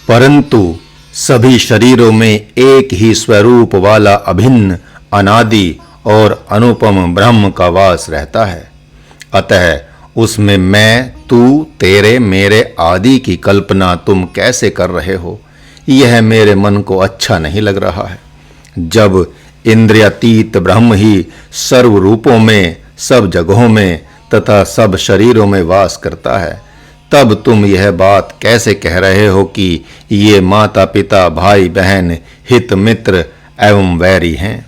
परंतु सभी शरीरों में एक ही स्वरूप वाला अभिन्न, अनादि और अनुपम ब्रह्म का वास रहता है। अतः उसमें मैं, तू, तेरे, मेरे आदि की कल्पना तुम कैसे कर रहे हो, यह मेरे मन को अच्छा नहीं लग रहा है। जब इंद्रियातीत ब्रह्म ही सर्व रूपों में, सब जगहों में तथा सब शरीरों में वास करता है, तब तुम यह बात कैसे कह रहे हो कि ये माता पिता, भाई बहन, हित मित्र एवं वैरी हैं।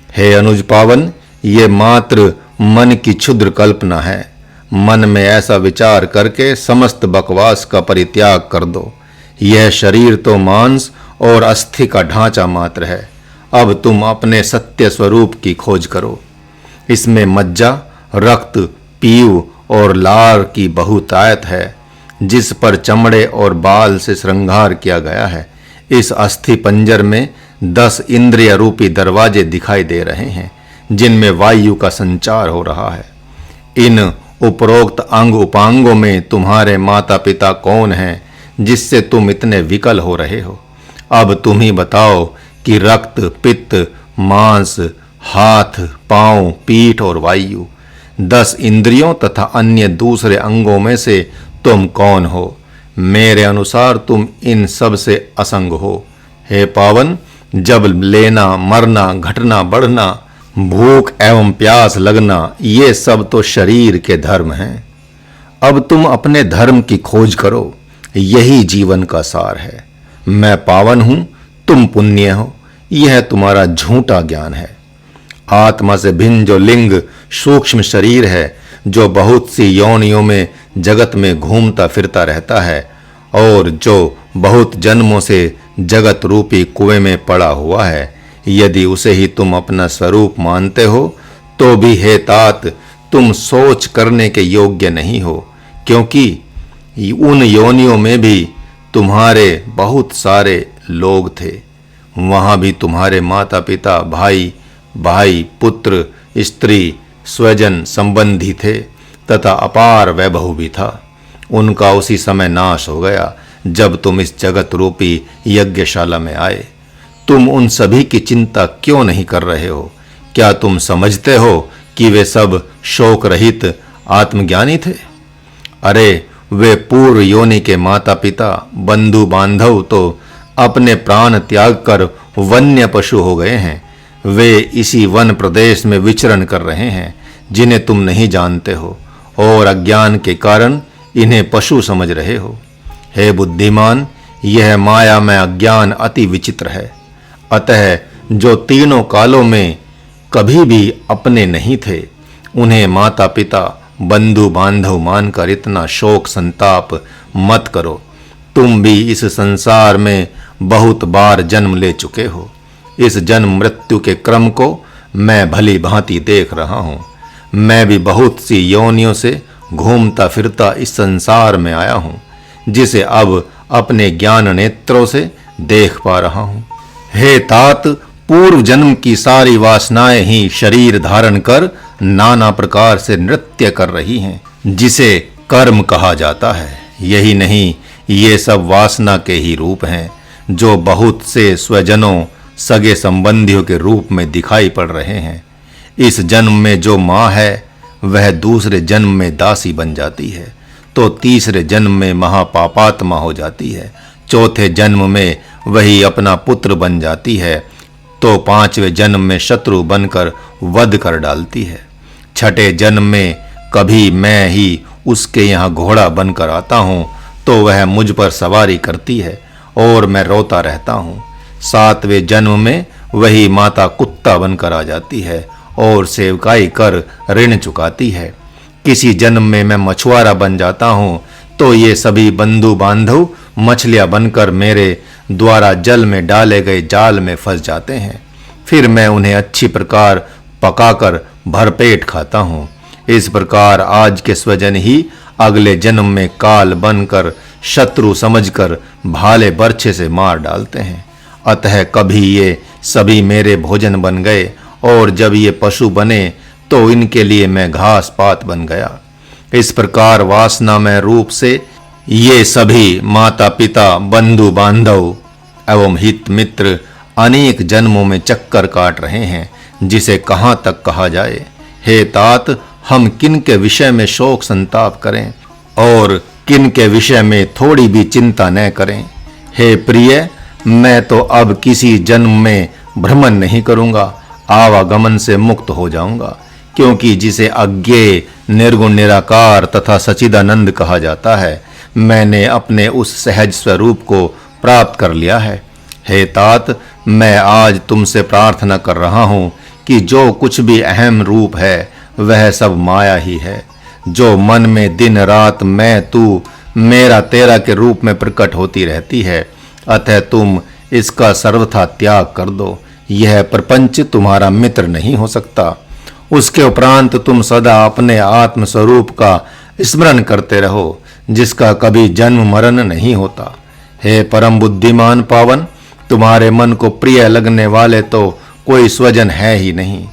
हे अनुज पावन, ये मात्र मन की क्षुद्र कल्पना है। मन में ऐसा विचार करके समस्त बकवास का परित्याग कर दो। यह शरीर तो मांस और अस्थि का ढांचा मात्र है। अब तुम अपने सत्य स्वरूप की खोज करो। इसमें मज्जा, रक्त, पीव और लार की बहुतायत है, जिस पर चमड़े और बाल से श्रृंगार किया गया है। इस अस्थि पंजर में 10 इंद्रिय रूपी दरवाजे दिखाई दे रहे हैं, जिनमें वायु का संचार हो रहा है। इन उपरोक्त अंग उपांगों में तुम्हारे माता पिता कौन हैं, जिससे तुम इतने विकल हो रहे हो? अब तुम ही बताओ कि रक्त, पित्त, मांस, हाथ, पांव, पीठ और वायु, 10 इंद्रियों तथा अन्य दूसरे अंगों में से तुम कौन हो? मेरे अनुसार तुम इन सब से असंग हो। हे पावन, जब लेना, मरना, घटना, बढ़ना, भूख एवं प्यास लगना, ये सब तो शरीर के धर्म हैं। अब तुम अपने धर्म की खोज करो। यही जीवन का सार है। मैं पावन हूं, तुम पुण्य हो, यह तुम्हारा झूठा ज्ञान है। आत्मा से भिन्न जो लिंग सूक्ष्म शरीर है, जो बहुत सी योनियों में जगत में घूमता फिरता रहता है और जो बहुत जन्मों से जगत रूपी कुएं में पड़ा हुआ है, यदि उसे ही तुम अपना स्वरूप मानते हो, तो भी हे तात, तुम सोच करने के योग्य नहीं हो, क्योंकि उन योनियों में भी तुम्हारे बहुत सारे लोग थे। वहां भी तुम्हारे माता पिता, भाई, पुत्र, स्त्री, स्वजन, संबंधी थे तथा अपार वैभव भी था। उनका उसी समय नाश हो गया जब तुम इस जगत रूपी यज्ञशाला में आए। तुम उन सभी की चिंता क्यों नहीं कर रहे हो? क्या तुम समझते हो कि वे सब शोक रहित आत्मज्ञानी थे? अरे, वे पूर्व योनि के माता पिता, बंधु बांधव तो अपने प्राण त्याग कर वन्य पशु हो गए हैं। वे इसी वन प्रदेश में विचरण कर रहे हैं, जिन्हें तुम नहीं जानते हो और अज्ञान के कारण इन्हें पशु समझ रहे हो। हे बुद्धिमान, यह माया में अज्ञान अति विचित्र है। अतः जो तीनों कालों में कभी भी अपने नहीं थे, उन्हें माता पिता, बंधु बांधव मानकर इतना शोक संताप मत करो। तुम भी इस संसार में बहुत बार जन्म ले चुके हो। इस जन्म मृत्यु के क्रम को मैं भली भांति देख रहा हूँ। मैं भी बहुत सी योनियों से घूमता फिरता इस संसार में आया हूँ, जिसे अब अपने ज्ञान नेत्रों से देख पा रहा हूँ। हे तात, पूर्व जन्म की सारी वासनाएं ही शरीर धारण कर नाना प्रकार से नृत्य कर रही हैं, जिसे कर्म कहा जाता है। यही नहीं, ये सब वासना के ही रूप हैं, जो बहुत से स्वजनों, सगे संबंधियों के रूप में दिखाई पड़ रहे हैं। इस जन्म में जो माँ है, वह दूसरे जन्म में दासी बन जाती है, तो तीसरे जन्म में महापापात्मा हो जाती है, चौथे जन्म में वही अपना पुत्र बन जाती है, तो पांचवें जन्म में शत्रु बनकर वध कर डालती है। छठे जन्म में कभी मैं ही उसके यहाँ घोड़ा बनकर आता हूँ, तो वह मुझ पर सवारी करती है और मैं रोता रहता हूँ। सातवें जन्म में वही माता कुत्ता बनकर आ जाती है और सेवकाई कर ऋण चुकाती है। किसी जन्म में मैं मछुआरा बन जाता हूँ, तो ये सभी बंधु बांधव मछलियाँ बनकर मेरे द्वारा जल में डाले गए जाल में फंस जाते हैं। फिर मैं उन्हें अच्छी प्रकार पकाकर भरपेट खाता हूँ। इस प्रकार आज के स्वजन ही अगले जन्म में काल बनकर शत्रु समझकर भाले बर्छे से मार डालते हैं। अतः कभी ये सभी मेरे भोजन बन गए और जब ये पशु बने तो इनके लिए मैं घास पात बन गया। इस प्रकार वासनामय रूप से ये सभी माता पिता, बंधु बांधव एवं हित मित्र अनेक जन्मों में चक्कर काट रहे हैं, जिसे कहां तक कहा जाए। हे तात, हम किन के विषय में शोक संताप करें और किन के विषय में थोड़ी भी चिंता न करें। हे प्रिय, मैं तो अब किसी जन्म में भ्रमण नहीं करूंगा, आवागमन से मुक्त हो जाऊंगा, क्योंकि जिसे अज्ञेय, निर्गुण, निराकार तथा सच्चिदानंद कहा जाता है, मैंने अपने उस सहज स्वरूप को प्राप्त कर लिया है। हे तात, मैं आज तुमसे प्रार्थना कर रहा हूं कि जो कुछ भी अहम रूप है वह सब माया ही है, जो मन में दिन रात मैं, तू, मेरा, तेरा के रूप में प्रकट होती रहती है। अतः तुम इसका सर्वथा त्याग कर दो। यह प्रपंच तुम्हारा मित्र नहीं हो सकता। उसके उपरांत तुम सदा अपने आत्म स्वरूप का स्मरण करते रहो, जिसका कभी जन्म मरण नहीं होता। हे परम बुद्धिमान पावन, तुम्हारे मन को प्रिय लगने वाले तो कोई स्वजन है ही नहीं।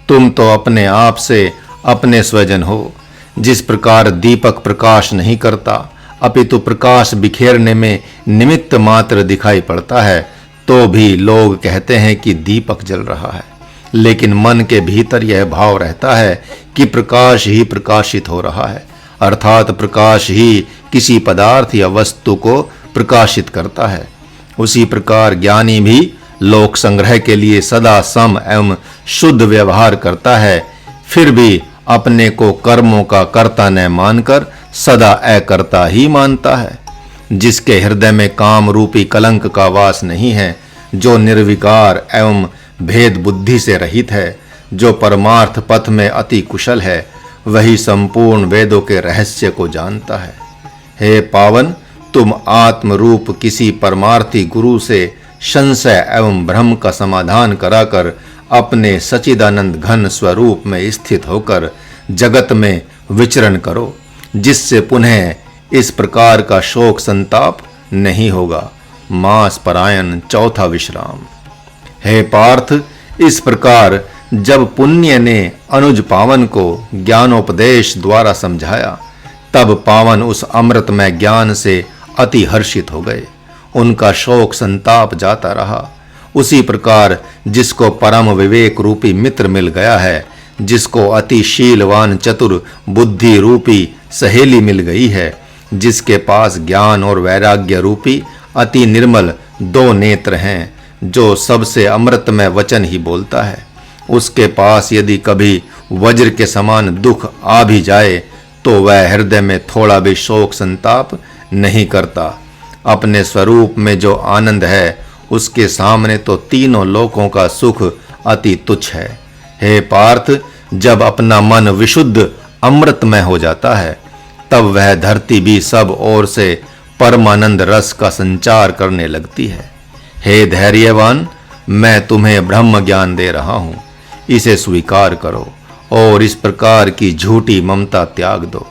तुम तो अपने आप से अपने स्वजन हो। जिस प्रकार दीपक प्रकाश नहीं करता अपितु प्रकाश बिखेरने में निमित्त मात्र दिखाई पड़ता है, तो भी लोग कहते हैं कि दीपक जल रहा है, लेकिन मन के भीतर यह भाव रहता है कि प्रकाश ही प्रकाशित हो रहा है, अर्थात प्रकाश ही किसी पदार्थ या वस्तु को प्रकाशित करता है। उसी प्रकार ज्ञानी भी लोक संग्रह के लिए सदा सम एवं शुद्ध व्यवहार करता है, फिर भी अपने को कर्मों का कर्ता न मानकर सदा अकर्ता ही मानता है। जिसके हृदय में काम रूपी कलंक का वास नहीं है, जो निर्विकार एवं भेद बुद्धि से रहित है, जो परमार्थ पथ में अति कुशल है, वही संपूर्ण वेदों के रहस्य को जानता है। हे पावन, तुम आत्म रूप किसी परमार्थी गुरु से संशय एवं भ्रम का समाधान कराकर अपने सच्चिदानंद घन स्वरूप में स्थित होकर जगत में विचरण करो, जिससे पुनः इस प्रकार का शोक संताप नहीं होगा। मास परायण चौथा विश्राम। हे पार्थ, इस प्रकार जब पुण्य ने अनुज पावन को ज्ञानोपदेश द्वारा समझाया, तब पावन उस अमृतमय ज्ञान से अति हर्षित हो गए। उनका शोक संताप जाता रहा। उसी प्रकार जिसको परम विवेक रूपी मित्र मिल गया है, जिसको अति शीलवान चतुर बुद्धि रूपी सहेली मिल गई है, जिसके पास ज्ञान और वैराग्य रूपी अति निर्मल दो नेत्र हैं, जो सबसे अमृतमय वचन ही बोलता है, उसके पास यदि कभी वज्र के समान दुख आ भी जाए तो वह हृदय में थोड़ा भी शोक संताप नहीं करता। अपने स्वरूप में जो आनंद है, उसके सामने तो तीनों लोकों का सुख अति तुच्छ है। हे पार्थ, जब अपना मन विशुद्ध अमृतमय हो जाता है, तब वह धरती भी सब ओर से परमानंद रस का संचार करने लगती है। हे धैर्यवान, मैं तुम्हें ब्रह्म ज्ञान दे रहा हूँ, इसे स्वीकार करो और इस प्रकार की झूठी ममता त्याग दो।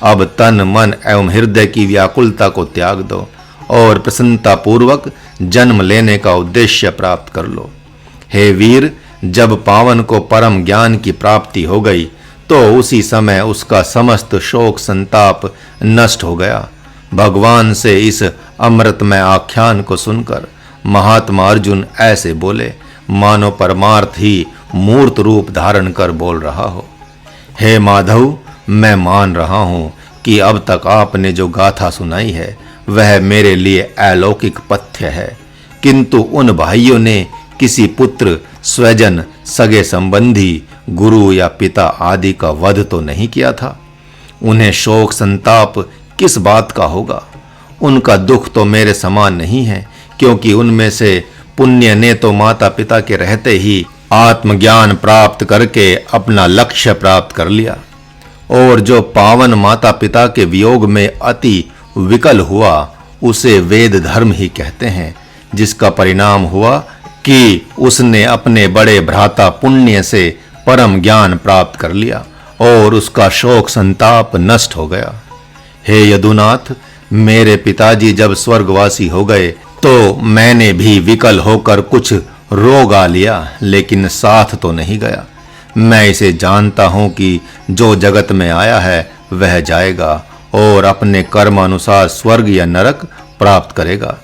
अब तन, मन एवं हृदय की व्याकुलता को त्याग दो और प्रसन्नता पूर्वक जन्म लेने का उद्देश्य प्राप्त कर लो। हे वीर, जब पावन को परम ज्ञान की प्राप्ति हो गई, तो उसी समय उसका समस्त शोक संताप नष्ट हो गया। भगवान से इस अमृतमय आख्यान को सुनकर महात्मा अर्जुन ऐसे बोले, मानो परमार्थ ही मूर्त रूप धारण कर बोल रहा हो। हे माधव, मैं मान रहा हूँ कि अब तक आपने जो गाथा सुनाई है वह मेरे लिए अलौकिक पथ्य है, किंतु उन भाइयों ने किसी पुत्र, स्वजन, सगे संबंधी, गुरु या पिता आदि का वध तो नहीं किया था। उन्हें शोक संताप किस बात का होगा? उनका दुख तो मेरे समान नहीं है, क्योंकि उनमें से पुण्य ने तो माता पिता के रहते ही आत्मज्ञान प्राप्त करके अपना लक्ष्य प्राप्त कर लिया, और जो पावन माता पिता के वियोग में अति विकल हुआ, उसे वेद धर्म ही कहते हैं, जिसका परिणाम हुआ कि उसने अपने बड़े भ्राता पुण्य से परम ज्ञान प्राप्त कर लिया और उसका शोक संताप नष्ट हो गया। हे यदुनाथ, मेरे पिताजी जब स्वर्गवासी हो गए तो मैंने भी विकल होकर कुछ रोग आ लिया, लेकिन साथ तो नहीं गया। मैं इसे जानता हूं कि जो जगत में आया है वह जाएगा और अपने कर्म अनुसार स्वर्ग या नरक प्राप्त करेगा।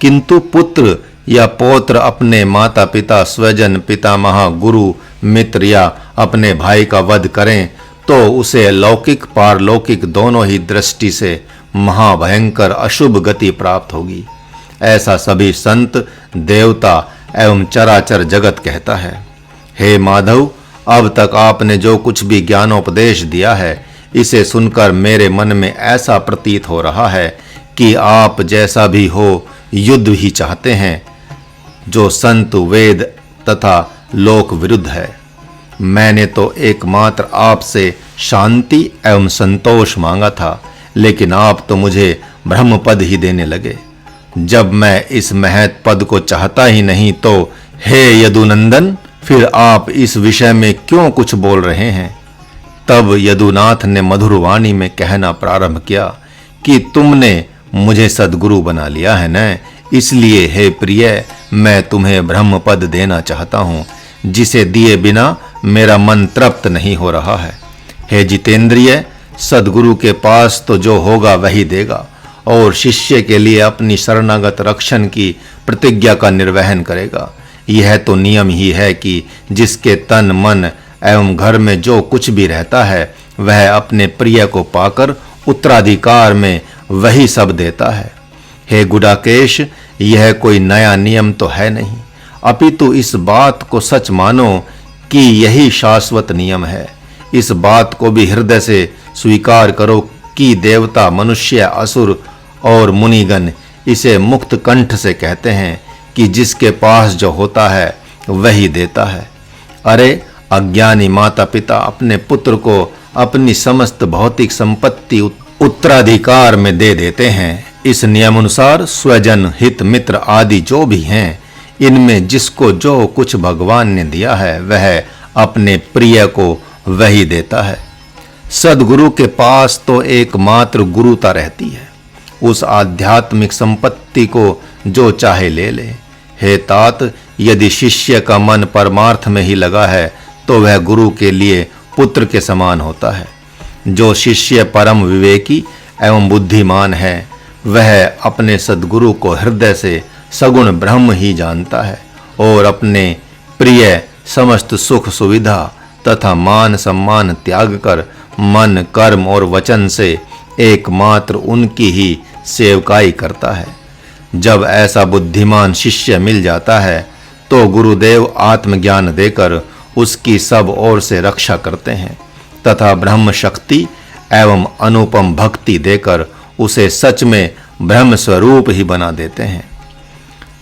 किंतु पुत्र या पौत्र अपने माता पिता, स्वजन, पितामह, गुरु, मित्र या अपने भाई का वध करें तो उसे लौकिक पारलौकिक दोनों ही दृष्टि से महाभयंकर अशुभ गति प्राप्त होगी। ऐसा सभी संत, देवता एवं चराचर जगत कहता है। हे माधव, अब तक आपने जो कुछ भी ज्ञानोपदेश दिया है, इसे सुनकर मेरे मन में ऐसा प्रतीत हो रहा है कि आप जैसा भी हो युद्ध ही चाहते हैं, जो संत, वेद तथा लोक विरुद्ध है। मैंने तो एकमात्र आपसे शांति एवं संतोष मांगा था, लेकिन आप तो मुझे ब्रह्म पद ही देने लगे। जब मैं इस महत पद को चाहता ही नहीं तो हे यदुनंदन, फिर आप इस विषय में क्यों कुछ बोल रहे हैं? तब यदुनाथ ने मधुर वाणी में कहना प्रारंभ किया कि तुमने मुझे सद्गुरु बना लिया है न, इसलिए हे प्रिय, मैं तुम्हें ब्रह्म पद देना चाहता हूँ, जिसे दिए बिना मेरा मन तृप्त नहीं हो रहा है। हे जितेंद्रिय, सद्गुरु के पास तो जो होगा वही देगा और शिष्य के लिए अपनी शरणागत रक्षण की प्रतिज्ञा का निर्वहन करेगा। यह तो नियम ही है कि जिसके तन, मन एवं घर में जो कुछ भी रहता है, वह अपने प्रिय को पाकर उत्तराधिकार में वही सब देता है। हे गुडाकेश, यह कोई नया नियम तो है नहीं, अपितु इस बात को सच मानो कि यही शाश्वत नियम है। इस बात को भी हृदय से स्वीकार करो कि देवता, मनुष्य, असुर और मुनिगण इसे मुक्त कंठ से कहते हैं कि जिसके पास जो होता है वही देता है। अरे अज्ञानी माता पिता अपने पुत्र को अपनी समस्त भौतिक संपत्ति उत्तराधिकार में दे देते हैं। इस नियमानुसार स्वजन, हित, मित्र आदि जो भी हैं, इनमें जिसको जो कुछ भगवान ने दिया है वह अपने प्रिय को वही देता है। सद्गुरु के पास तो एकमात्र गुरुता रहती है, उस आध्यात्मिक संपत्ति को जो चाहे ले ले। हे तात, यदि शिष्य का मन परमार्थ में ही लगा है तो वह गुरु के लिए पुत्र के समान होता है। जो शिष्य परम विवेकी एवं बुद्धिमान है, वह अपने सद्गुरु को हृदय से सगुण ब्रह्म ही जानता है और अपने प्रिय समस्त सुख सुविधा तथा मान सम्मान त्याग कर मन, कर्म और वचन से एकमात्र उनकी ही सेवकाई करता है। जब ऐसा बुद्धिमान शिष्य मिल जाता है तो गुरुदेव आत्मज्ञान देकर उसकी सब ओर से रक्षा करते हैं तथा ब्रह्म शक्ति एवं अनुपम भक्ति देकर उसे सच में ब्रह्म स्वरूप ही बना देते हैं।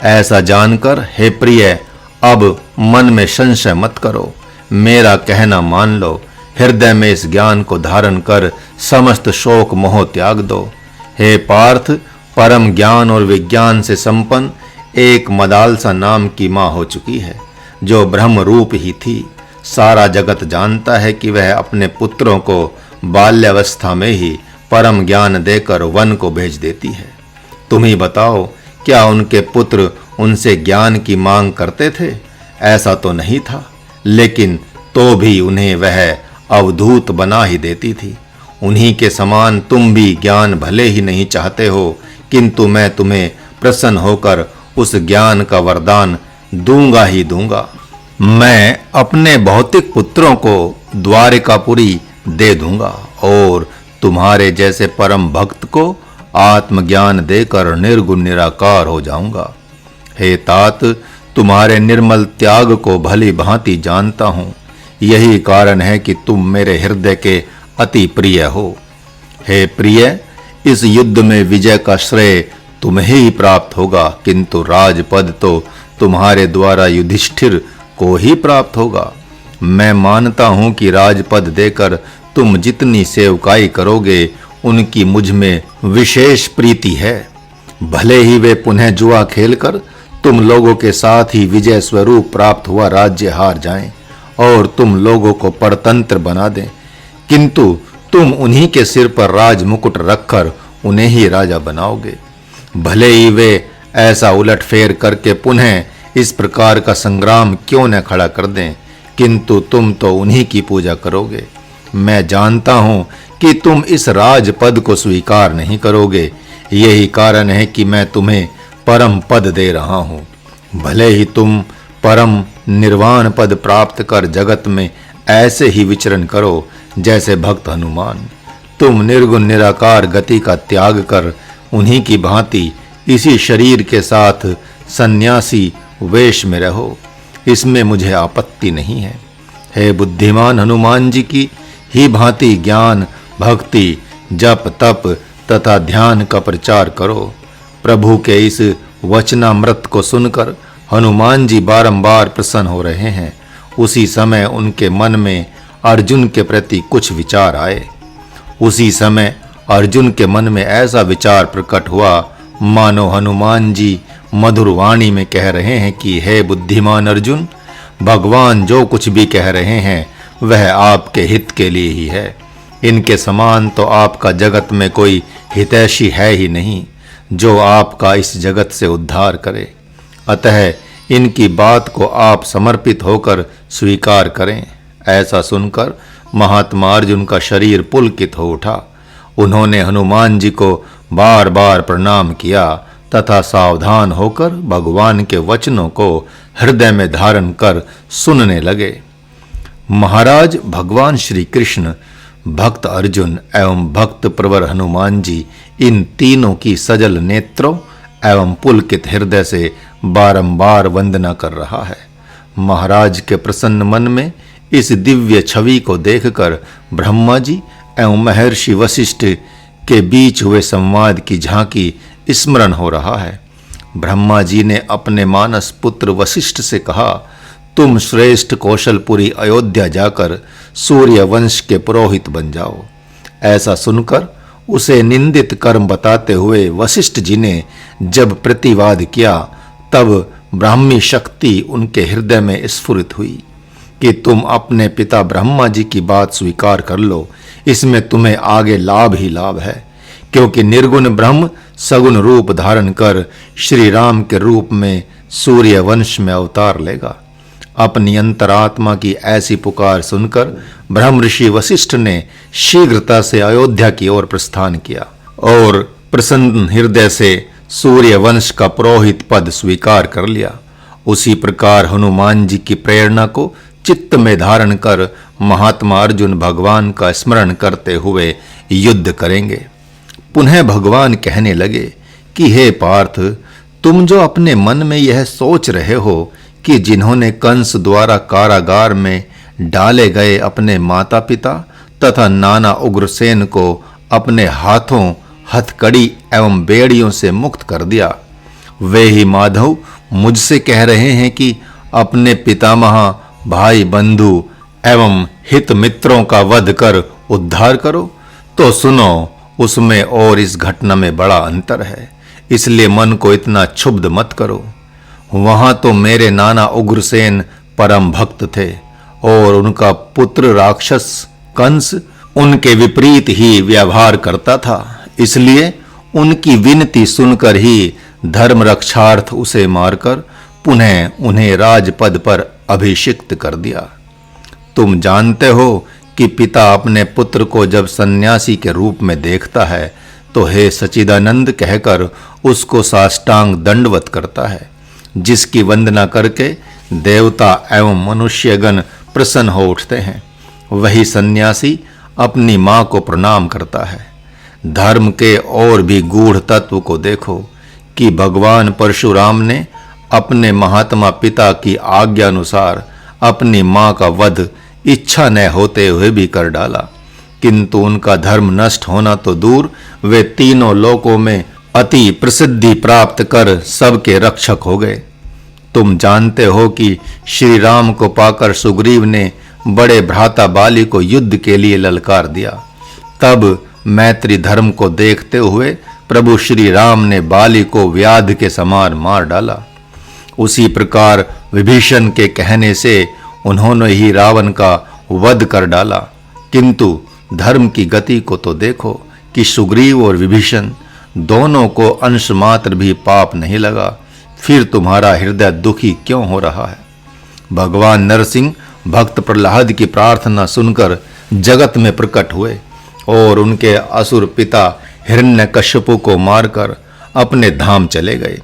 ऐसा जानकर हे प्रिय, अब मन में संशय मत करो, मेरा कहना मान लो। हृदय में इस ज्ञान को धारण कर समस्त शोक मोह त्याग दो। हे पार्थ, परम ज्ञान और विज्ञान से संपन्न एक मदालसा नाम की माँ हो चुकी है, जो ब्रह्म रूप ही थी। सारा जगत जानता है कि वह अपने पुत्रों को बाल्यावस्था में ही परम ज्ञान देकर वन को भेज देती है। तुम ही बताओ, क्या उनके पुत्र उनसे ज्ञान की मांग करते थे? ऐसा तो नहीं था, लेकिन तो भी उन्हें वह अवधूत बना ही देती थी। उन्हीं के समान तुम भी ज्ञान भले ही नहीं चाहते हो, किंतु मैं तुम्हें प्रसन्न होकर उस ज्ञान का वरदान दूंगा ही दूंगा। मैं अपने भौतिक पुत्रों को द्वारिकापुरी दे दूंगा और तुम्हारे जैसे परम भक्त को आत्मज्ञान देकर निर्गुण निराकार हो जाऊंगा। हे तात, तुम्हारे निर्मल त्याग को भली भांति जानता हूँ, यही कारण है कि तुम मेरे हृदय के अति प्रिय हो। हे प्रिय, इस युद्ध में विजय का श्रेय तुम्हें ही प्राप्त होगा, किंतु राजपद तो तुम्हारे द्वारा युधिष्ठिर को ही प्राप्त होगा। मैं मानता हूँ कि राजपद देकर तुम जितनी सेवकाई करोगे, उनकी मुझ में विशेष प्रीति है। भले ही वे पुनः जुआ खेलकर तुम लोगों के साथ ही विजय स्वरूप प्राप्त हुआ राज्य हार जाएं और तुम लोगों को परतंत्र बना दें, किंतु तुम उन्हीं के सिर पर राज मुकुट रखकर उन्हें ही राजा बनाओगे। भले ही वे ऐसा उलटफेर करके पुनः इस प्रकार का संग्राम क्यों न खड़ा कर दें, किंतु तुम तो उन्हीं की पूजा करोगे। मैं जानता हूं कि तुम इस राजपद को स्वीकार नहीं करोगे। यही कारण है कि मैं तुम्हें परम पद दे रहा हूँ। भले ही तुम परम निर्वाण पद प्राप्त कर जगत में ऐसे ही विचरण करो जैसे भक्त हनुमान। तुम निर्गुण निराकार गति का त्याग कर उन्हीं की भांति इसी शरीर के साथ सन्यासी वेश में रहो, इसमें मुझे आपत्ति नहीं है। हे बुद्धिमान हनुमान जी की ही भांति ज्ञान, भक्ति, जप, तप तथा ध्यान का प्रचार करो। प्रभु के इस वचनामृत को सुनकर हनुमान जी बारंबार प्रसन्न हो रहे हैं। उसी समय उनके मन में अर्जुन के प्रति कुछ विचार आए। उसी समय अर्जुन के मन में ऐसा विचार प्रकट हुआ मानो हनुमान जी मधुर वाणी में कह रहे हैं कि हे बुद्धिमान अर्जुन, भगवान जो कुछ भी कह रहे हैं वह आपके हित के लिए ही है। इनके समान तो आपका जगत में कोई हितैषी है ही नहीं जो आपका इस जगत से उद्धार करे। अतः इनकी बात को आप समर्पित होकर स्वीकार करें। ऐसा सुनकर महात्मा अर्जुन का शरीर पुलकित हो उठा। उन्होंने हनुमान जी को बार बार प्रणाम किया तथा सावधान होकर भगवान के वचनों को हृदय में धारण कर सुनने लगे। महाराज भगवान श्री कृष्ण, भक्त अर्जुन एवं भक्त प्रवर हनुमान जी इन तीनों की सजल नेत्रों एवं पुलकित हृदय से बारंबार वंदना कर रहा है। महाराज के प्रसन्न मन में इस दिव्य छवि को देखकर ब्रह्मा जी एवं महर्षि वशिष्ठ के बीच हुए संवाद की झांकी स्मरण हो रहा है। ब्रह्मा जी ने अपने मानस पुत्र वशिष्ठ से कहा, तुम श्रेष्ठ कौशलपुरी अयोध्या जाकर सूर्य वंश के पुरोहित बन जाओ। ऐसा सुनकर उसे निंदित कर्म बताते हुए वशिष्ठ जी ने जब प्रतिवाद किया, तब ब्राह्मी शक्ति उनके हृदय में स्फुरित हुई कि तुम अपने पिता ब्रह्मा जी की बात स्वीकार कर लो, इसमें तुम्हें आगे लाभ ही लाभ है। क्योंकि निर्गुण ब्रह्म सगुण रूप धारण कर श्री राम के रूप में सूर्य वंश में अवतार लेगा। अपनी अंतरात्मा की ऐसी पुकार सुनकर ब्रह्म ऋषि वशिष्ठ ने शीघ्रता से अयोध्या की ओर प्रस्थान किया और प्रसन्न हृदय से सूर्य वंश का पुरोहित पद स्वीकार कर लिया। उसी प्रकार हनुमान जी की प्रेरणा को चित्त में धारण कर महात्मा अर्जुन भगवान का स्मरण करते हुए युद्ध करेंगे। पुनः भगवान कहने लगे कि हे पार्थ, तुम जो अपने मन में यह सोच रहे हो कि जिन्होंने कंस द्वारा कारागार में डाले गए अपने माता पिता तथा नाना उग्रसेन को अपने हाथों हथकड़ी एवं बेड़ियों से मुक्त कर दिया, वे ही माधव मुझसे कह रहे हैं कि अपने पितामह, भाई, बंधु एवं हित मित्रों का वध कर उद्धार करो। तो सुनो, उसमें और इस घटना में बड़ा अंतर है, इसलिए मन को इतना क्षुब्ध मत करो। वहां तो मेरे नाना उग्रसेन परम भक्त थे और उनका पुत्र राक्षस कंस उनके विपरीत ही व्यवहार करता था, इसलिए उनकी विनती सुनकर ही धर्म रक्षार्थ उसे मारकर पुनः उन्हें राजपद पर अभिषिक्त कर दिया। तुम जानते हो कि पिता अपने पुत्र को जब सन्यासी के रूप में देखता है तो हे सच्चिदानंद कहकर उसको साष्टांग दंडवत करता है, जिसकी वंदना करके देवता एवं मनुष्यगण प्रसन्न हो उठते हैं। वही सन्यासी अपनी मां को प्रणाम करता है। धर्म के और भी गूढ़ तत्व को देखो कि भगवान परशुराम ने अपने महात्मा पिता की आज्ञा अनुसार अपनी मां का वध इच्छा न होते हुए भी कर डाला, किंतु उनका धर्म नष्ट होना तो दूर, वे तीनों लोकों में अति प्रसिद्धि प्राप्त कर सबके रक्षक हो गए। तुम जानते हो कि श्री राम को पाकर सुग्रीव ने बड़े भ्राता बाली को युद्ध के लिए ललकार दिया। तब मैत्री धर्म को देखते हुए प्रभु श्री राम ने बाली को व्याध के समान मार डाला। उसी प्रकार विभीषण के कहने से उन्होंने ही रावण का वध कर डाला, किंतु धर्म की गति को तो देखो कि सुग्रीव और विभीषण दोनों को अंश मात्र भी पाप नहीं लगा, फिर तुम्हारा हृदय दुखी क्यों हो रहा है? भगवान नरसिंह भक्त प्रहलाद की प्रार्थना सुनकर जगत में प्रकट हुए और उनके असुर पिता हिरण्यकश्यपु को मारकर अपने धाम चले गए।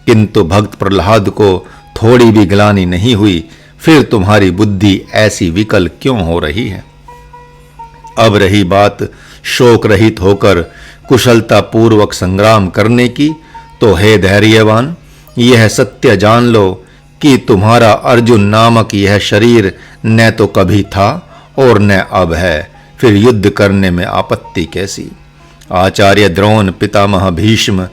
किंतु भक्त प्रहलाद को थोड़ी भी ग्लानि नहीं हुई। फिर तुम्हारी बुद्धि ऐसी विकल क्यों हो रही है? अब रही बात शोक रहित होकर कुशलता पूर्वक संग्राम करने की, तो हे धैर्यवान, यह सत्य जान लो कि तुम्हारा अर्जुन नामक यह शरीर न तो कभी था और न अब है, फिर युद्ध करने में आपत्ति कैसी? आचार्य द्रोण, पितामह भीष्म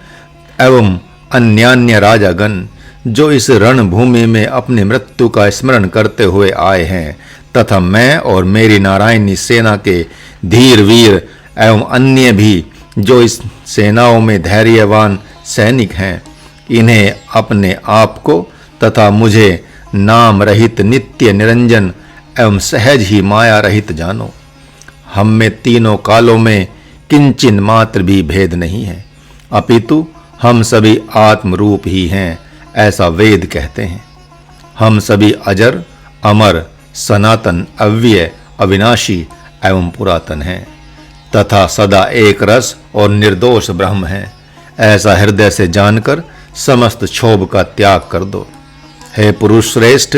एवं अन्यान्य राजागण जो इस रणभूमि में अपनी मृत्यु का स्मरण करते हुए आए हैं, तथा मैं और मेरी नारायणी सेना के धीर वीर एवं अन्य भी जो इस सेनाओं में धैर्यवान सैनिक हैं, इन्हें अपने आप को तथा मुझे नाम रहित नित्य निरंजन एवं सहज ही माया रहित जानो। हम में तीनों कालों में किंचिन मात्र भी भेद नहीं है, अपितु हम सभी आत्म रूप ही हैं, ऐसा वेद कहते हैं। हम सभी अजर, अमर, सनातन, अव्यय, अविनाशी एवं पुरातन हैं तथा सदा एक रस और निर्दोष ब्रह्म हैं। ऐसा हृदय से जानकर समस्त क्षोभ का त्याग कर दो। हे पुरुष श्रेष्ठ,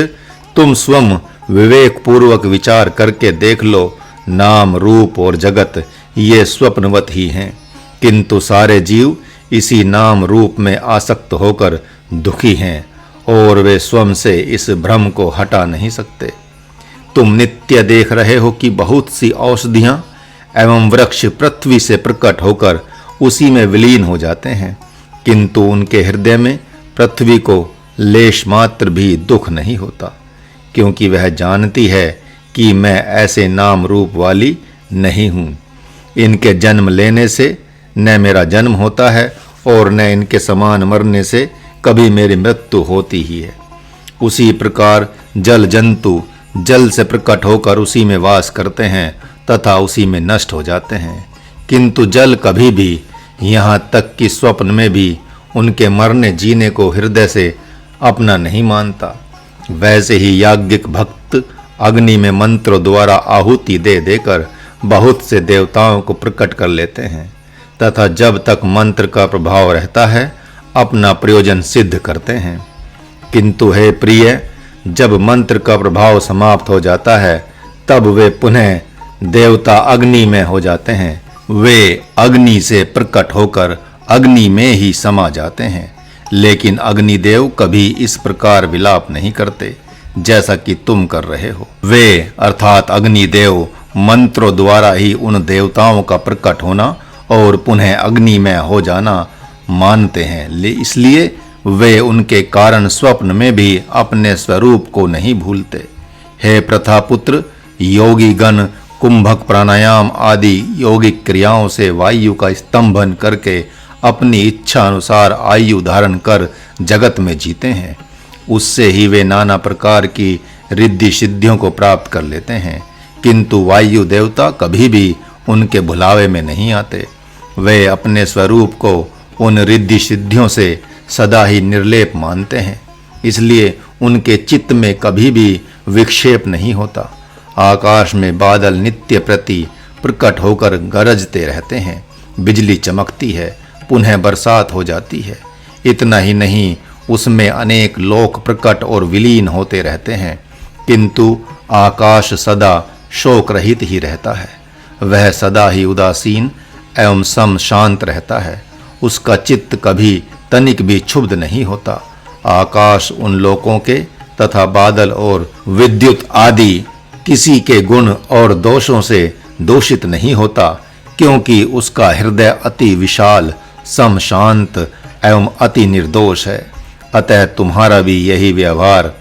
तुम स्वयं विवेक पूर्वक विचार करके देख लो, नाम रूप और जगत ये स्वप्नवत ही हैं, किंतु सारे जीव इसी नाम रूप में आसक्त होकर दुखी हैं और वे स्वयं से इस भ्रम को हटा नहीं सकते। तुम नित्य देख रहे हो कि बहुत सी औषधियां एवं वृक्ष पृथ्वी से प्रकट होकर उसी में विलीन हो जाते हैं, किंतु उनके हृदय में पृथ्वी को लेश मात्र भी दुख नहीं होता, क्योंकि वह जानती है कि मैं ऐसे नाम रूप वाली नहीं हूँ। इनके जन्म लेने से न मेरा जन्म होता है और न इनके समान मरने से कभी मेरी मृत्यु होती ही है। उसी प्रकार जल जंतु जल से प्रकट होकर उसी में वास करते हैं तथा उसी में नष्ट हो जाते हैं, किंतु जल कभी भी, यहाँ तक कि स्वप्न में भी, उनके मरने जीने को हृदय से अपना नहीं मानता। वैसे ही याज्ञिक भक्त अग्नि में मंत्रों द्वारा आहुति दे देकर बहुत से देवताओं को प्रकट कर लेते हैं तथा जब तक मंत्र का प्रभाव रहता है अपना प्रयोजन सिद्ध करते हैं। किंतु हे प्रिय, जब मंत्र का प्रभाव समाप्त हो जाता है तब वे पुनः देवता अग्नि में हो जाते हैं। वे अग्नि से प्रकट होकर अग्नि में ही समा जाते हैं, लेकिन अग्निदेव कभी इस प्रकार विलाप नहीं करते जैसा कि तुम कर रहे हो। वे अर्थात अग्निदेव मंत्रों द्वारा ही उन देवताओं का प्रकट होना और पुनः अग्नि में हो जाना मानते हैं, इसलिए वे उनके कारण स्वप्न में भी अपने स्वरूप को नहीं भूलते। हे प्रथापुत्र, योगी गण कुंभक प्राणायाम आदि योगिक क्रियाओं से वायु का स्तंभन करके अपनी इच्छा अनुसार आयु धारण कर जगत में जीते हैं। उससे ही वे नाना प्रकार की रिद्धि सिद्धियों को प्राप्त कर लेते हैं, किंतु वायु देवता कभी भी उनके भुलावे में नहीं आते। वे अपने स्वरूप को उन रिद्धि सिद्धियों से सदा ही निर्लेप मानते हैं, इसलिए उनके चित्त में कभी भी विक्षेप नहीं होता। आकाश में बादल नित्य प्रति प्रकट होकर गरजते रहते हैं, बिजली चमकती है, पुनः बरसात हो जाती है। इतना ही नहीं, उसमें अनेक लोक प्रकट और विलीन होते रहते हैं, किंतु आकाश सदा शोक रहित ही रहता है। वह सदा ही उदासीन एवं सम शांत रहता है, उसका चित्त कभी तनिक भी क्षुब्ध नहीं होता। आकाश उन लोकों के तथा बादल और विद्युत आदि किसी के गुण और दोषों से दूषित नहीं होता, क्योंकि उसका हृदय अति विशाल, सम शांत एवं अति निर्दोष है। अतः तुम्हारा भी यही व्यवहार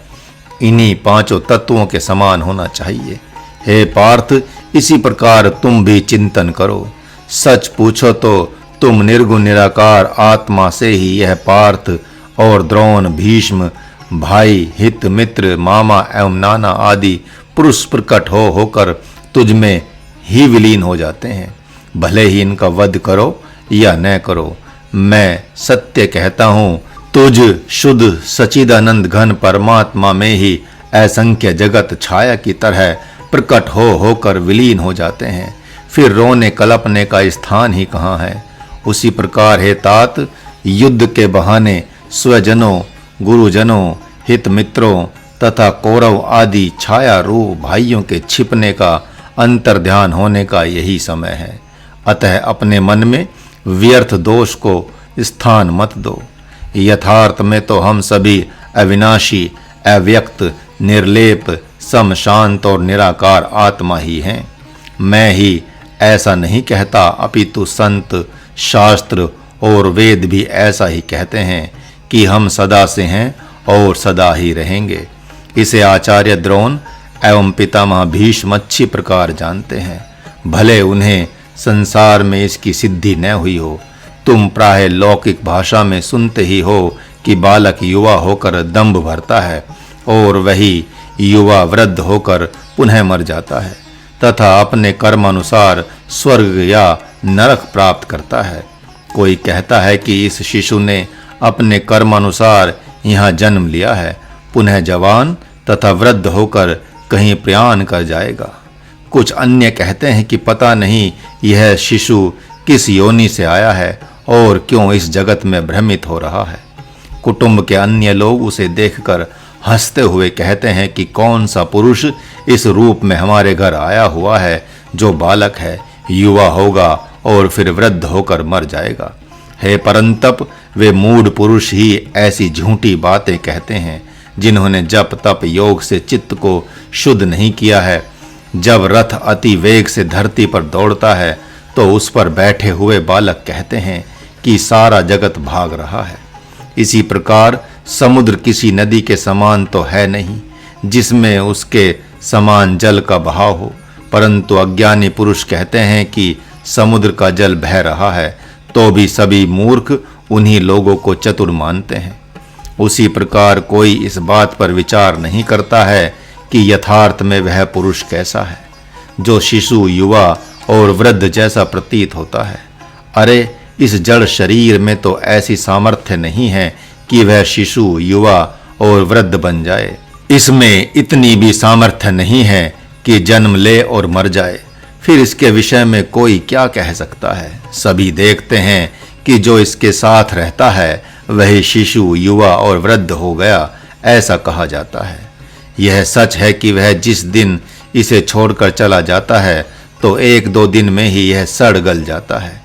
इन्हीं पांचों तत्वों के समान होना चाहिए। हे पार्थ, इसी प्रकार तुम भी चिंतन करो। सच पूछो तो तुम निर्गुण निराकार आत्मा से ही यह पार्थ और द्रोण, भीष्म, भाई, हित, मित्र, मामा एवं नाना आदि पुरुष प्रकट होकर तुझ में ही विलीन हो जाते हैं। भले ही इनका वध करो या न करो, मैं सत्य कहता हूँ, तुझ शुद्ध सच्चिदानंद घन परमात्मा में ही असंख्य जगत छाया की तरह प्रकट होकर विलीन हो जाते हैं। फिर रोने कलपने का स्थान ही कहाँ है। उसी प्रकार हे तात, युद्ध के बहाने स्वजनों, गुरुजनों, हित मित्रों तथा कौरव आदि छाया रूप भाइयों के छिपने का अंतर्ध्यान होने का यही समय है। अतः अपने मन में व्यर्थ दोष को स्थान मत दो। यथार्थ में तो हम सभी अविनाशी, अव्यक्त, निर्लेप, सम, शांत और निराकार आत्मा ही हैं। मैं ही ऐसा नहीं कहता, अपितु संत, शास्त्र और वेद भी ऐसा ही कहते हैं कि हम सदा से हैं और सदा ही रहेंगे। इसे आचार्य द्रोण एवं पितामह भीष्म अच्छी प्रकार जानते हैं, भले उन्हें संसार में इसकी सिद्धि न हुई हो। तुम प्राय लौकिक भाषा में सुनते ही हो कि बालक युवा होकर दंभ भरता है और वही युवा वृद्ध होकर पुनः मर जाता है तथा अपने कर्मानुसार स्वर्ग या नरक प्राप्त करता है। कोई कहता है कि इस शिशु ने अपने कर्मानुसार यहाँ जन्म लिया है, पुनः जवान तथा वृद्ध होकर कहीं प्रयाण कर जाएगा। कुछ अन्य कहते हैं कि पता नहीं यह शिशु किस योनि से आया है और क्यों इस जगत में भ्रमित हो रहा है। कुटुंब के अन्य लोग उसे देखकर हंसते हुए कहते हैं कि कौन सा पुरुष इस रूप में हमारे घर आया हुआ है जो बालक है, युवा होगा और फिर वृद्ध होकर मर जाएगा। हे परंतप, वे मूढ़ पुरुष ही ऐसी झूठी बातें कहते हैं जिन्होंने जप तप योग से चित्त को शुद्ध नहीं किया है। जब रथ अति वेग से धरती पर दौड़ता है तो उस पर बैठे हुए बालक कहते हैं कि सारा जगत भाग रहा है। इसी प्रकार समुद्र किसी नदी के समान तो है नहीं जिसमें उसके समान जल का बहाव हो, परंतु अज्ञानी पुरुष कहते हैं कि समुद्र का जल बह रहा है, तो भी सभी मूर्ख उन्हीं लोगों को चतुर मानते हैं। उसी प्रकार कोई इस बात पर विचार नहीं करता है कि यथार्थ में वह पुरुष कैसा है जो शिशु, युवा और वृद्ध जैसा प्रतीत होता है। अरे, इस जड़ शरीर में तो ऐसी सामर्थ्य नहीं है कि वह शिशु, युवा और वृद्ध बन जाए। इसमें इतनी भी सामर्थ्य नहीं है कि जन्म ले और मर जाए। फिर इसके विषय में कोई क्या कह सकता है। सभी देखते हैं कि जो इसके साथ रहता है वही शिशु, युवा और वृद्ध हो गया, ऐसा कहा जाता है। यह सच है कि वह जिस दिन इसे छोड़कर चला जाता है तो 1-2 दिन में ही यह सड़ गल जाता है।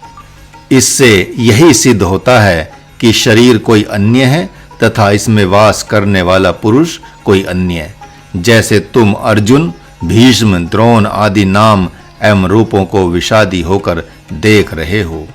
इससे यही सिद्ध होता है कि शरीर कोई अन्य है तथा इसमें वास करने वाला पुरुष कोई अन्य है। जैसे तुम अर्जुन, भीष्म, द्रोण आदि नाम एवं रूपों को विषादी होकर देख रहे हो।